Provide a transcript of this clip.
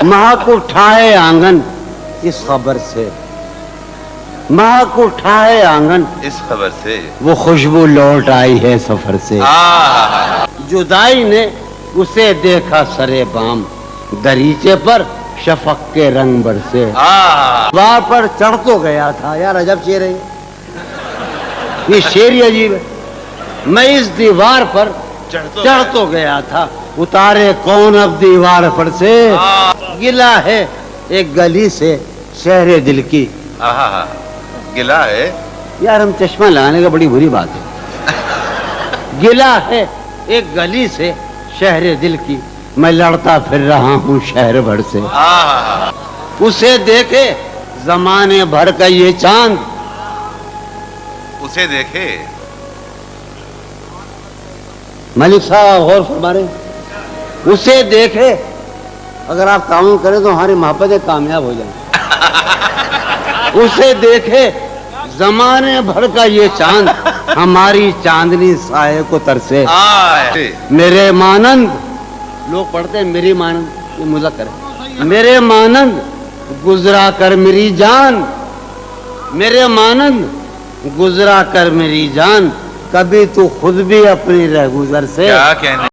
महक उठाए आंगन इस खबर से, महक उठाए आंगन इस खबर से, वो खुशबू लौट आई है सफर से। जुदाई ने उसे देखा सरे बाम, दरीचे पर शफक के रंग बरसे। दीवार पर चढ़ तो गया था, यार अजब शेर है ये शेर ही अजीब है। मैं इस दीवार पर चढ़ तो गया था, उतारे कौन अब दीवार पर से। गिला है एक गली से शहरे दिल की। गिला है यार हम चश्मा लगाने का बड़ी बुरी बात है। गिला है एक गली से शहरे दिल की, मैं लड़ता फिर रहा हूँ शहर भर से। उसे देखे जमाने भर का ये चांद, उसे देखे। मलिक साहब गौर फरमा रहे, उसे देखे। अगर आप ताउन करें तो हमारी मोहब्बतें कामयाब हो जाएं। उसे देखे जमाने भर का ये चांद, हमारी चांदनी साये को तरसे। मेरे मानंद, लोग पढ़ते हैं मेरी मानंद, ये मुज़क्कर है। मेरे मानंद गुजरा कर मेरी जान, मेरे मानंद गुजरा कर मेरी जान, कभी तू खुद भी अपनी रह गुजर से। क्या कहने